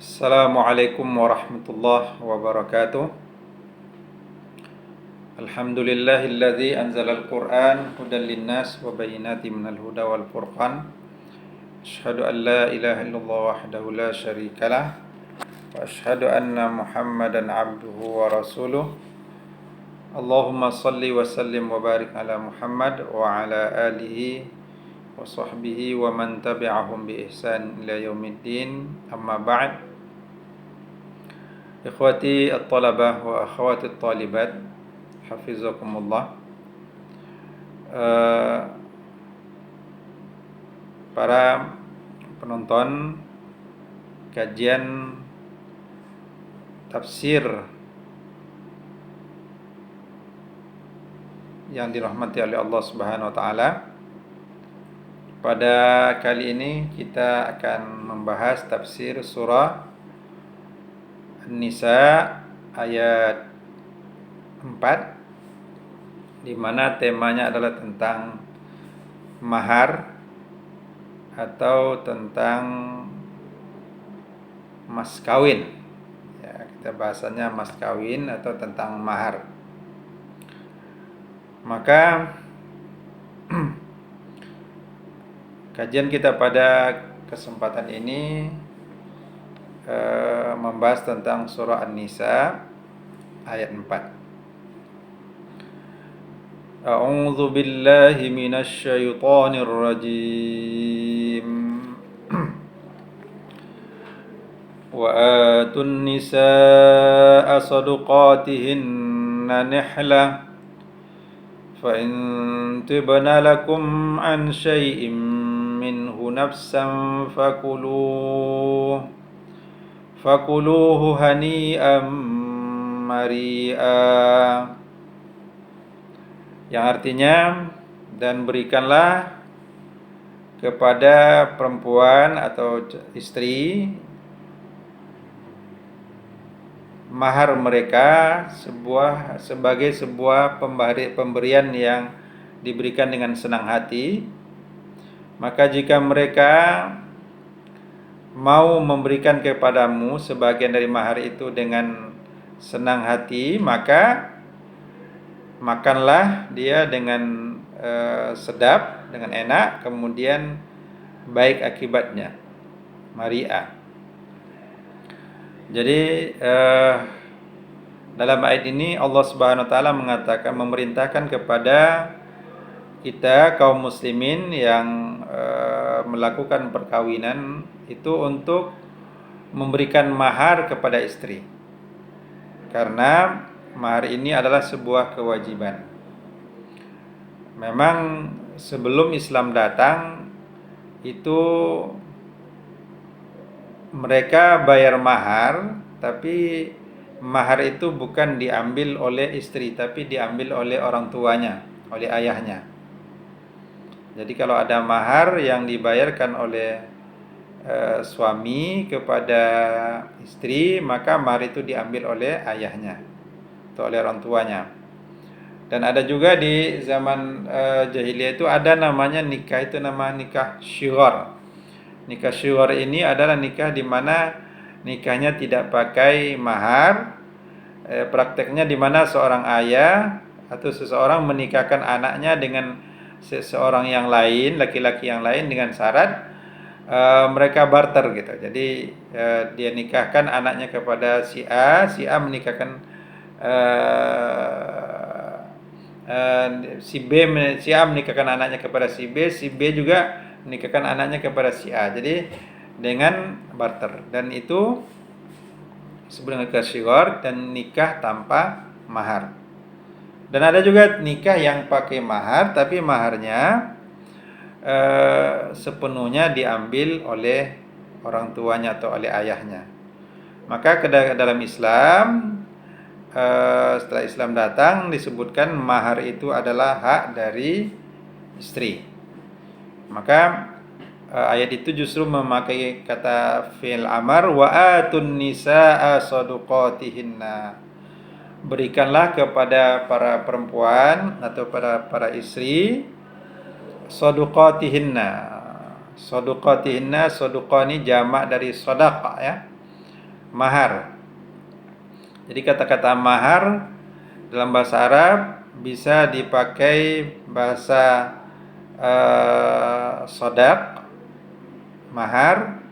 Assalamualaikum warahmatullahi wabarakatuh. Alhamdulillahilladzi anzalal Qur'an hudan linnas wa bayyinatin minal huda wal furqan. Asyhadu an la ilaha illallah wahdahu la syarikalah wa asyhadu anna Muhammadan abduhu wa rasuluh. Allahumma salli wa sallim wa barik ala Muhammad wa ala alihi wa sahbihi wa man tabi'ahum bi ihsan ila yaumiddin. Amma ba'd. Ikhwati at-talabah wa akhwati at-talibat, hafizakumullah. Para penonton kajian tafsir yang dirahmati oleh Allah Subhanahu wa taala. Pada kali ini kita akan membahas tafsir surah An-Nisa ayat 4, di mana temanya adalah tentang mahar atau tentang mas kawin. Ya, kita bahasanya mas kawin atau tentang mahar. Maka kajian kita pada kesempatan ini membahas tentang surah An-Nisa ayat 4. A'udzu billahi minasy syaithanir rajim. Wa atun nisaa sadaqatihinna nihla fa in tibna lakum an syai'in minhu nafsan fakuluhu hani'an mari'a, yang artinya, dan berikanlah kepada perempuan atau istri mahar mereka sebagai sebuah pemberian yang diberikan dengan senang hati. Maka jika mereka mau memberikan kepadamu sebagian dari mahar itu dengan senang hati, maka makanlah dia dengan sedap, dengan enak, kemudian baik akibatnya, mari'a. Jadi dalam ayat ini Allah Subhanahu wa taala memerintahkan kepada kita kaum muslimin yang melakukan perkawinan itu untuk memberikan mahar kepada istri, karena mahar ini adalah sebuah kewajiban. Memang sebelum Islam datang itu mereka bayar mahar, tapi mahar itu bukan diambil oleh istri, tapi diambil oleh orang tuanya, oleh ayahnya. Jadi kalau ada mahar yang dibayarkan oleh suami kepada istri, maka mahar itu diambil oleh ayahnya atau oleh orang tuanya. Dan ada juga di zaman jahiliyah itu ada namanya nikah, itu nama nikah syighar. Nikah syighar ini adalah nikah di mana nikahnya tidak pakai mahar. Prakteknya di mana seorang ayah atau seseorang menikahkan anaknya dengan seseorang yang lain, laki-laki yang lain, dengan syarat mereka barter gitu. Jadi dia nikahkan anaknya kepada si A menikahkan si A menikahkan anaknya kepada si B juga menikahkan anaknya kepada si A. Jadi dengan barter, dan itu sebenarnya nikah syighar dan nikah tanpa mahar. Dan ada juga nikah yang pakai mahar, tapi maharnya sepenuhnya diambil oleh orang tuanya atau oleh ayahnya. Maka dalam Islam, setelah Islam datang, disebutkan mahar itu adalah hak dari istri. Maka ayat itu justru memakai kata fi'il amar, wa atun nisaa sadaqatihinna. Berikanlah kepada para perempuan atau para istri sadaqatihinna. Sadaqah ini jamak dari sadaqah, ya. mahar. Jadi kata-kata mahar dalam bahasa Arab bisa dipakai bahasa sodak, mahar.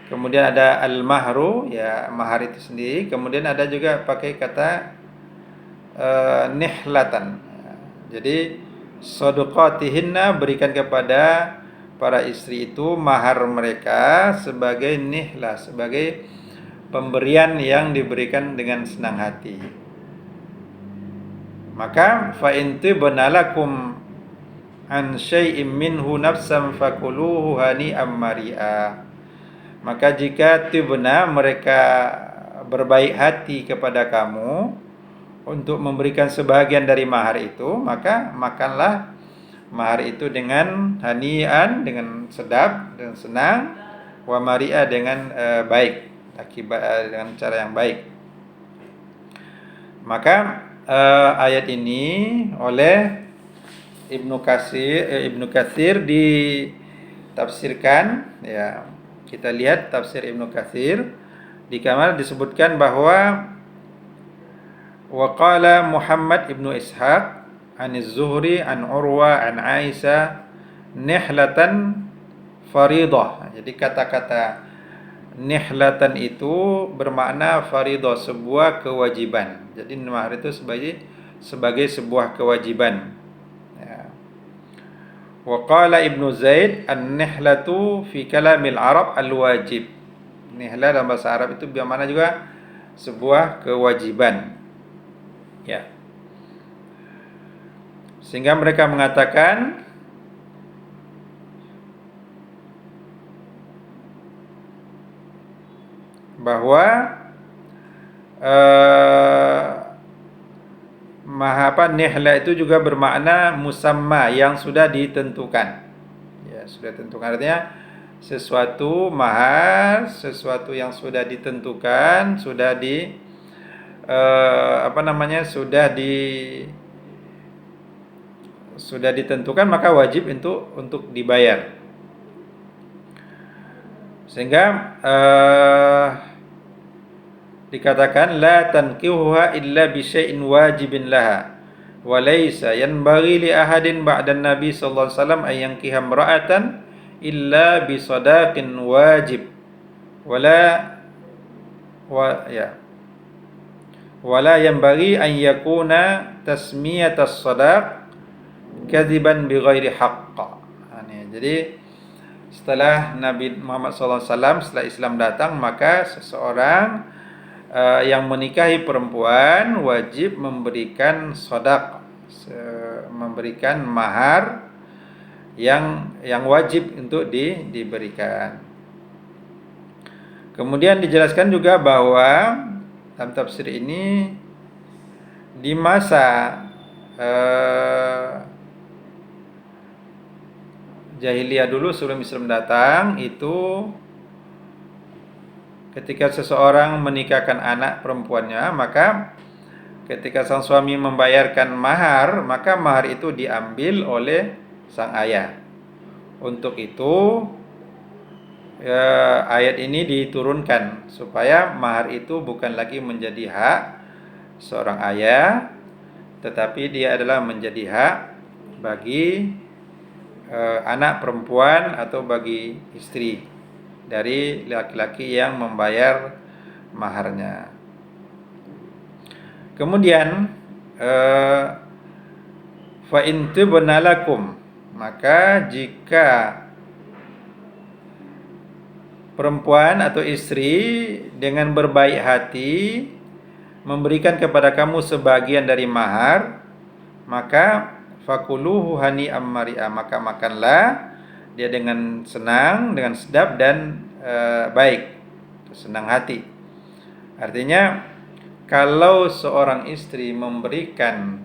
Kemudian ada al-mahru, ya mahar itu sendiri. Kemudian ada juga pakai kata nihlatan. Jadi sadaqatihinna, berikan kepada para istri itu mahar mereka sebagai nihlah, sebagai pemberian yang diberikan dengan senang hati. Maka fa in tibna lakum an syai'im minhu nafsan fakuluhu hani'am mari'a. Maka jika tibna, mereka berbaik hati kepada kamu untuk memberikan sebahagian dari mahar itu, maka makanlah mahar itu dengan hani'an, dengan sedap, dengan senang, wa mari'a, dengan baik, akibat dengan cara yang baik. Maka ayat ini oleh Ibnu Katsir ditafsirkan, ya. Kita lihat tafsir Ibnu Katsir, di kamar disebutkan bahwa waqala Muhammad ibnu Ishaq an Az-Zuhri an Urwa an Aisyah nihlatan faridah. Jadi kata-kata nihlatan itu bermakna faridah, sebuah kewajiban. Jadi mahar itu sebagai sebuah kewajiban. Ya. Wa qala Ibnu Zaid an-nihlatu fi kalamil Arab al-wajib. Nihlah dalam bahasa Arab itu bermakna juga sebuah kewajiban. Ya. Sehingga mereka mengatakan bahwa nihla itu juga bermakna musamma, yang sudah ditentukan. Ya, sudah ditentukan, artinya sesuatu mahar, sesuatu yang sudah ditentukan, sudah sudah ditentukan, maka wajib untuk dibayar. Sehingga dikatakan la tankihuha illa bi syai'in wajibin laha wa laysa yanbaghi li ahadin ba'dan nabi sallallahu alaihi wasallam ay yankiha imra'atan illa bi sadaqin wajib wala yanbaghi an yakuna tasmiyatas sadaq kadziban bi ghairi haqq. Jadi setelah Nabi Muhammad SAW, setelah Islam datang, maka seseorang yang menikahi perempuan wajib memberikan shadaq, memberikan mahar yang wajib untuk diberikan. Kemudian dijelaskan juga bahwa dalam tafsir ini di masa jahiliyah dulu, sebelum Islam datang, itu ketika seseorang menikahkan anak perempuannya, maka ketika sang suami membayarkan mahar, maka mahar itu diambil oleh sang ayah. Untuk itu ayat ini diturunkan supaya mahar itu bukan lagi menjadi hak seorang ayah, tetapi dia adalah menjadi hak bagi anak perempuan atau bagi istri dari laki-laki yang membayar maharnya. Kemudian fa in tibna lakum, maka jika perempuan atau istri dengan berbaik hati memberikan kepada kamu sebagian dari mahar, maka fakuluhu hani'am mari'a, maka makanlah dia dengan senang, dengan sedap dan baik, senang hati. Artinya kalau seorang istri memberikan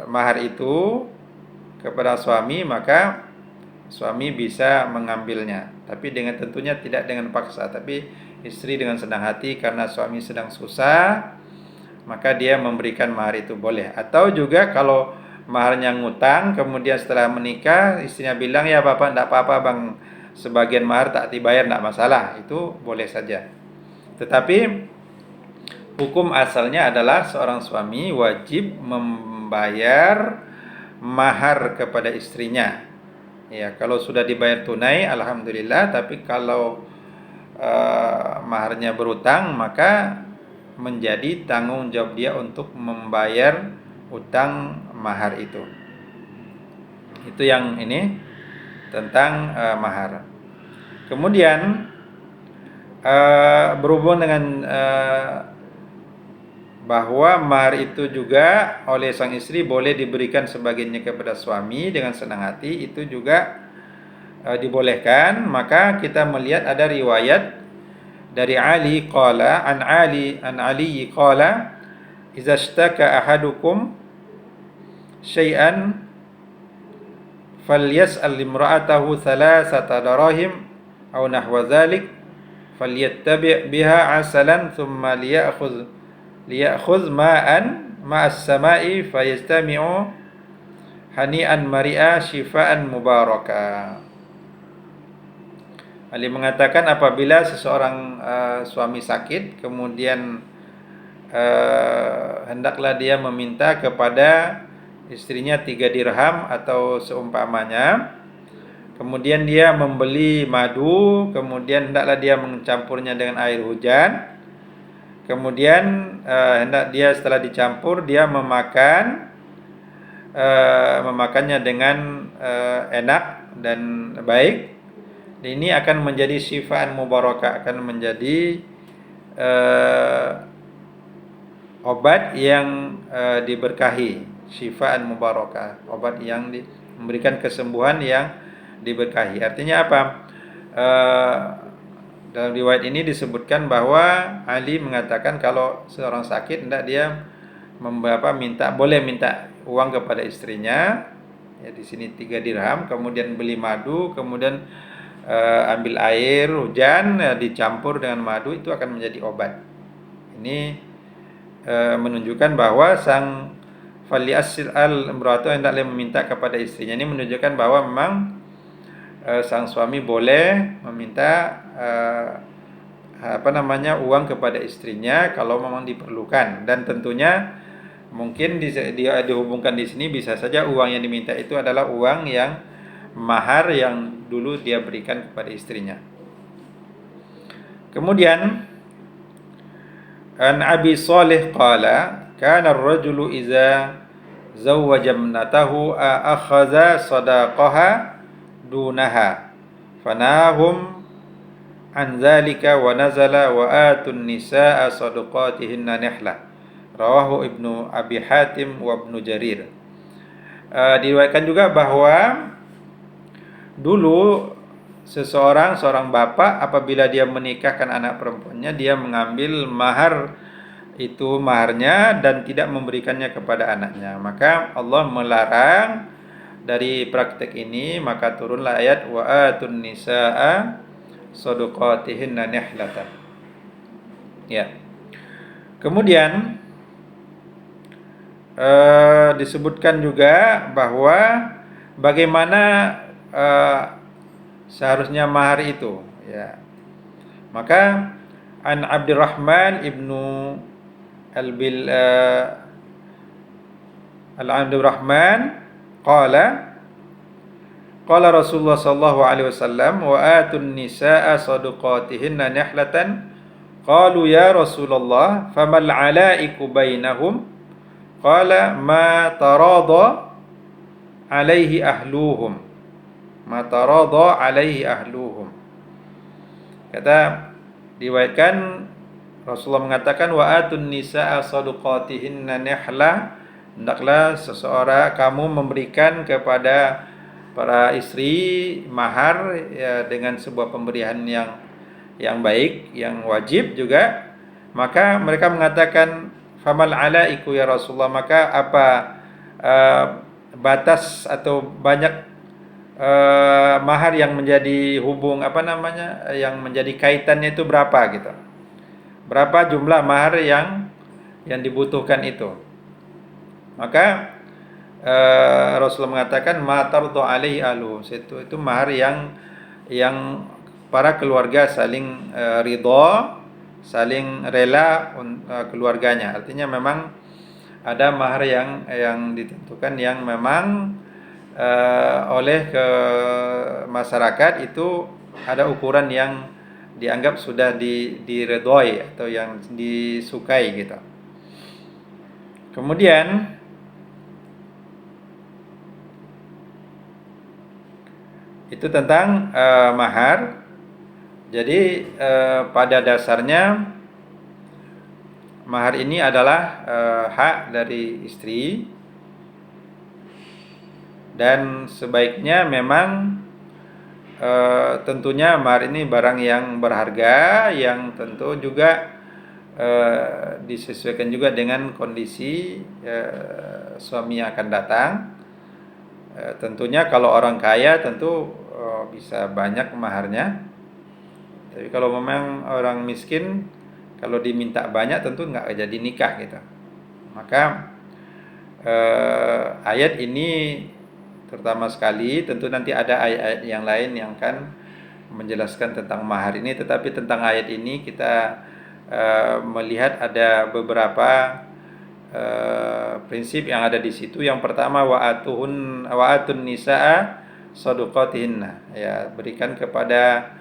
mahar itu kepada suami, maka suami bisa mengambilnya, tapi tentunya tidak dengan paksa, tapi istri dengan senang hati karena suami sedang susah, maka dia memberikan mahar itu boleh. Atau juga kalau maharnya ngutang, kemudian setelah menikah istrinya bilang, ya bapak, tidak apa-apa bang, sebagian mahar tak dibayar tidak masalah, itu boleh saja. Tetapi hukum asalnya adalah seorang suami wajib membayar mahar kepada istrinya. Ya, kalau sudah dibayar tunai alhamdulillah, tapi kalau maharnya berutang maka menjadi tanggung jawab dia untuk membayar utang mahar itu. Itu yang ini tentang mahar. Kemudian berhubung dengan bahwa mahar itu juga oleh sang istri boleh diberikan sebagiannya kepada suami dengan senang hati, itu juga dibolehkan. Maka kita melihat ada riwayat dari Ali qala an Ali qala idza ishtaka ahadukum syai'an falyas'al imra'atahu thalathata darahim aw nahwa dhalik falyattabi' biha asalan thumma liyakhudh ma'an ma'as sama'i fayastami'u hani'an mari'a shifaan mubaraka. Ali mengatakan apabila seseorang suami sakit kemudian hendaklah dia meminta kepada istrinya 3 dirham atau seumpamanya. Kemudian dia membeli madu, kemudian hendaklah dia mencampurnya dengan air hujan. Kemudian hendak dia setelah dicampur dia memakannya dengan enak dan baik. Dan ini akan menjadi syifaan mubarakah, akan menjadi obat yang diberkahi, syifaan mubarakah, obat yang memberikan kesembuhan yang diberkahi. Artinya apa? Dalam riwayat ini disebutkan bahwa Ali mengatakan kalau seorang sakit hendak dia boleh minta uang kepada istrinya. Ya, di sini 3 dirham, kemudian beli madu, kemudian ambil air hujan dicampur dengan madu, itu akan menjadi obat. Ini menunjukkan bahwa sang faliasil al-imratu hendaklah meminta kepada istrinya. Ini menunjukkan bahwa memang sang suami boleh meminta uang kepada istrinya kalau memang diperlukan, dan tentunya mungkin dihubungkan di sini bisa saja uang yang diminta itu adalah uang yang mahar yang dulu dia berikan kepada istrinya. Kemudian an Abi Shalih qala kana ar-rajulu idza zawwaja ibnatahu akhadha sadaqaha dunaha fanahum an dzalika wa nazala wa atun nisaa sadaqatihinna nihla, rawahu Ibnu Abi Hatim wa Ibnu Jarir. Diriwayatkan juga bahwa dulu seorang bapak apabila dia menikahkan anak perempuannya, dia mengambil maharnya dan tidak memberikannya kepada anaknya. Maka Allah melarang dari praktek ini, maka turunlah ayat wa atun nisaa sadaqatihinna nihlatan. Ya. Kemudian disebutkan juga bahwa bagaimana seharusnya mahar itu, ya. Maka an Abdurrahman ibnu Al-Abdurrahman qala Rasulullah sallallahu alaihi wasallam wa atun nisaa sadaqatihinna nihlatan qalu ya Rasulullah famal alaiku bainahum qala ma tarada alaihi ahluhum kata diriwayatkan Rasulullah mengatakan wa atun nisaa sadaqatihinna nihla, hendaklah kamu memberikan kepada para istri mahar ya, dengan sebuah pemberian yang baik, yang wajib juga. Maka mereka mengatakan famal alaiku ya Rasulullah, maka apa batas atau banyak mahar yang menjadi yang menjadi kaitannya itu berapa gitu. Berapa jumlah mahar yang dibutuhkan itu. Maka Rasulullah mengatakan ma tardu alaihi ahlu, itu mahar yang yang para keluarga saling ridha, saling rela keluarganya. Artinya memang ada mahar yang ditentukan yang memang oleh ke masyarakat itu ada ukuran yang dianggap sudah diredoi atau yang disukai gitu. Kemudian itu tentang mahar. Jadi pada dasarnya mahar ini adalah hak dari istri, dan sebaiknya memang tentunya mahar ini barang yang berharga, yang tentu juga disesuaikan juga dengan kondisi suami yang akan datang. Tentunya kalau orang kaya tentu bisa banyak maharnya. Tapi kalau memang orang miskin, kalau diminta banyak tentu nggak jadi nikah gitu. Maka ayat ini terutama sekali, tentu nanti ada ayat-ayat yang lain yang akan menjelaskan tentang mahar ini, tetapi tentang ayat ini kita melihat ada beberapa prinsip yang ada di situ. Yang pertama, wa'atun nisaa shadaqatihinna, ya, berikan kepada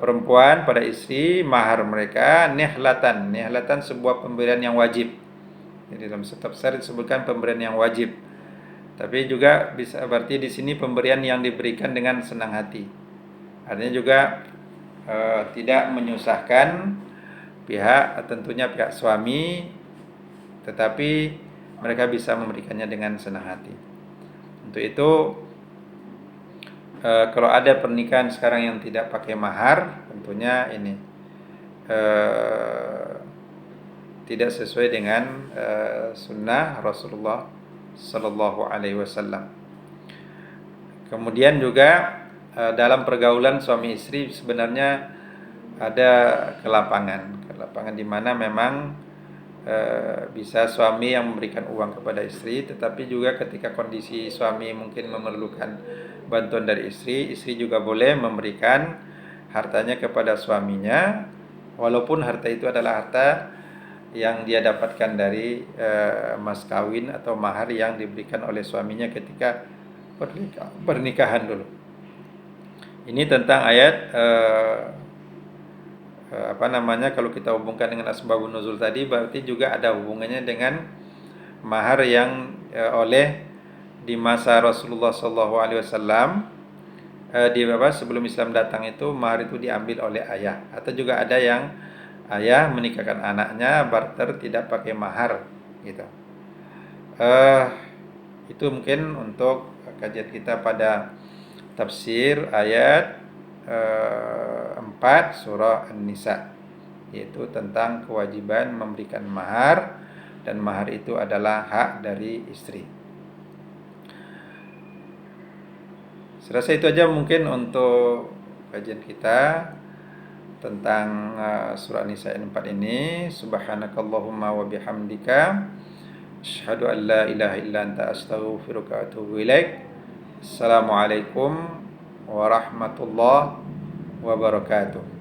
perempuan, pada istri, mahar mereka nihlatan. Nihlatan sebuah pemberian yang wajib. Jadi dalam tafsir disebutkan pemberian yang wajib. Tapi juga bisa berarti di sini pemberian yang diberikan dengan senang hati. Artinya juga tidak menyusahkan tentunya pihak suami, tetapi mereka bisa memberikannya dengan senang hati. Untuk itu kalau ada pernikahan sekarang yang tidak pakai mahar, tentunya ini tidak sesuai dengan sunnah Rasulullah Sallallahu Alaihi Wasallam. Kemudian juga dalam pergaulan suami istri sebenarnya ada kelapangan di mana memang bisa suami yang memberikan uang kepada istri, tetapi juga ketika kondisi suami mungkin memerlukan bantuan dari istri, istri juga boleh memberikan hartanya kepada suaminya, walaupun harta itu adalah harta yang dia dapatkan dari mas kawin atau mahar yang diberikan oleh suaminya ketika pernikahan dulu. Ini tentang ayat kalau kita hubungkan dengan asbabun nuzul tadi, berarti juga ada hubungannya dengan mahar yang oleh di masa Rasulullah SAW, sebelum Islam datang itu mahar itu diambil oleh ayah, atau juga ada yang ayah menikahkan anaknya barter tidak pakai mahar gitu. Itu mungkin untuk kajian kita pada tafsir ayat 4 surah An-Nisa, yaitu tentang kewajiban memberikan mahar, dan mahar itu adalah hak dari istri. Saya rasa itu aja mungkin untuk kajian kita tentang surah An-Nisa 4 ini. Subhanakallahumma wa bihamdika asyhadu an la ilaha illa anta astaghfiruka wa atubu ilaik. Assalamualaikum warahmatullahi wabarakatuh.